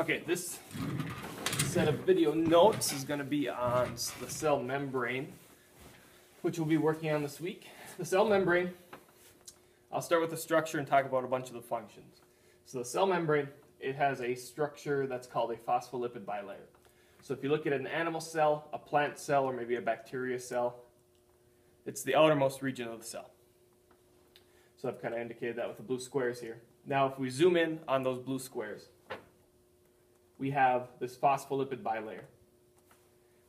Okay, this set of video notes is going to be on the cell membrane, which we'll be working on this week. The cell membrane, I'll start with the structure and talk about a bunch of the functions. So the cell membrane, it has a structure that's called a phospholipid bilayer. So if you look at an animal cell, a plant cell, or maybe a bacteria cell, it's the outermost region of the cell. So I've kind of indicated that with the blue squares here. Now if we zoom in on those blue squares, we have this phospholipid bilayer.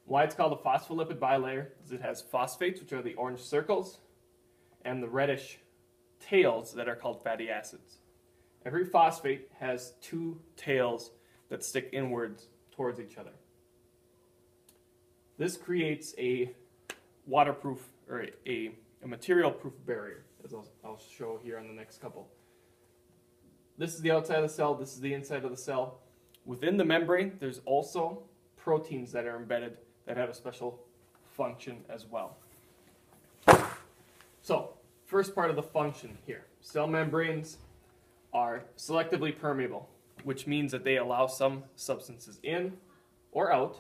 Why it's called a phospholipid bilayer is it has phosphates, which are the orange circles, and the reddish tails that are called fatty acids. Every phosphate has two tails that stick inwards towards each other. This creates a waterproof, or a material-proof barrier, as I'll show here on the next couple. This is the outside of the cell, this is the inside of the cell. Within the membrane, there's also proteins that are embedded that have a special function as well. So, first part of the function here. Cell membranes are selectively permeable, which means that they allow some substances in or out,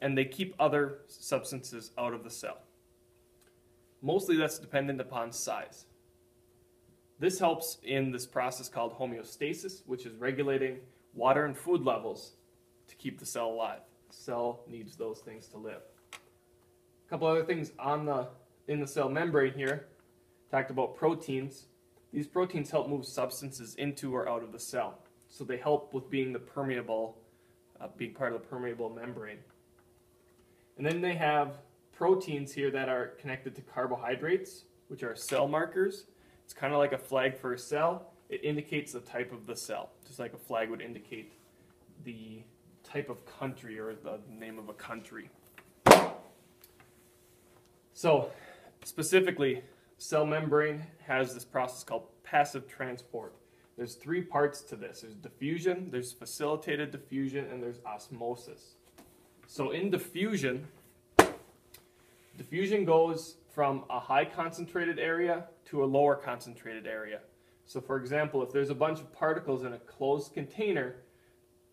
and they keep other substances out of the cell. Mostly that's dependent upon size. This helps in this process called homeostasis, which is regulating water and food levels to keep the cell alive. The cell needs those things to live. A couple other things in the cell membrane here. Talked about proteins. These proteins help move substances into or out of the cell. So they help with being the permeable, being part of the permeable membrane. And then they have proteins here that are connected to carbohydrates, which are cell markers. It's kind of like a flag for a cell. It indicates the type of the cell, just like a flag would indicate the type of country or the name of a country. So, specifically, cell membrane has this process called passive transport. There's three parts to this. There's diffusion, there's facilitated diffusion, and there's osmosis. So in diffusion goes from a high concentrated area to a lower concentrated area. So for example, if there's a bunch of particles in a closed container,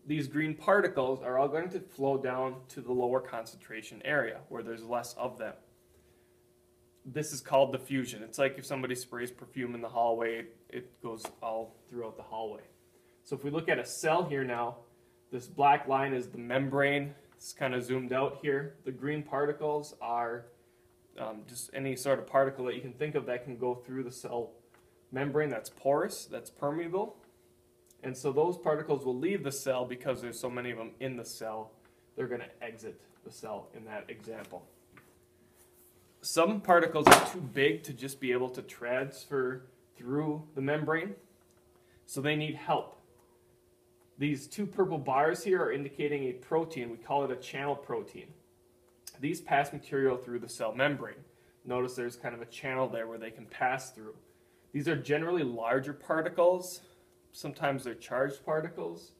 these green particles are all going to flow down to the lower concentration area where there's less of them. This is called diffusion. It's like if somebody sprays perfume in the hallway, it goes all throughout the hallway. So if we look at a cell here now, this black line is the membrane. It's kind of zoomed out here. The green particles are just any sort of particle that you can think of that can go through the cell membrane that's porous, that's permeable. And so those particles will leave the cell because there's so many of them in the cell. They're going to exit the cell in that example. Some particles are too big to just be able to transfer through the membrane, so they need help. These two purple bars here are indicating a protein. We call it a channel protein. These pass material through the cell membrane. Notice there's kind of a channel there where they can pass through. These are generally larger particles. Sometimes they're charged particles.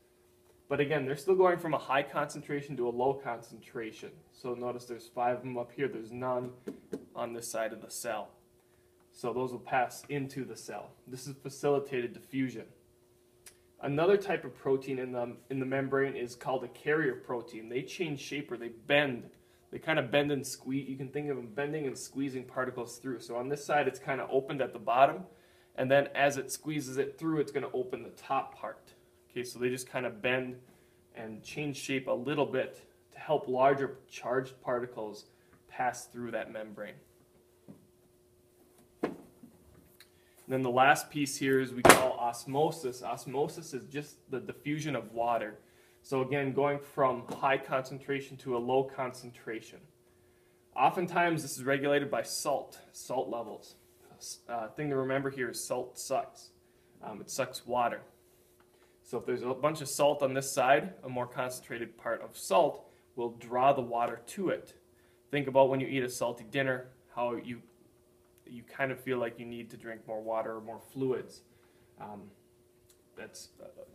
But again, they're still going from a high concentration to a low concentration. So notice there's 5 of them up here. There's none on this side of the cell. So those will pass into the cell. This is facilitated diffusion. Another type of protein in the membrane is called a carrier protein. They change shape, or they bend. They kind of bend and squeeze. You can think of them bending and squeezing particles through. So on this side, it's kind of opened at the bottom. And then as it squeezes it through, it's going to open the top part. Okay, so they just kind of bend and change shape a little bit to help larger charged particles pass through that membrane. And then the last piece here is we call osmosis. Osmosis is just the diffusion of water. So again, going from high concentration to a low concentration. Oftentimes this is regulated by salt levels. Thing to remember here is salt sucks. It sucks water. So if there's a bunch of salt on this side, a more concentrated part of salt will draw the water to it. Think about when you eat a salty dinner, how you kind of feel like you need to drink more water or more fluids. That's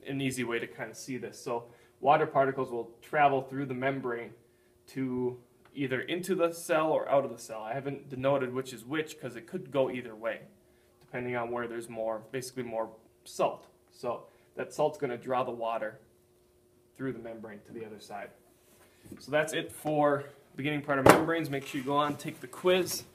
an easy way to kind of see this. So water particles will travel through the membrane to either into the cell or out of the cell. I haven't denoted which is which because it could go either way, depending on where there's more, basically more salt. So that salt's going to draw the water through the membrane to the other side. So that's it for beginning part of membranes. Make sure you go on, take the quiz.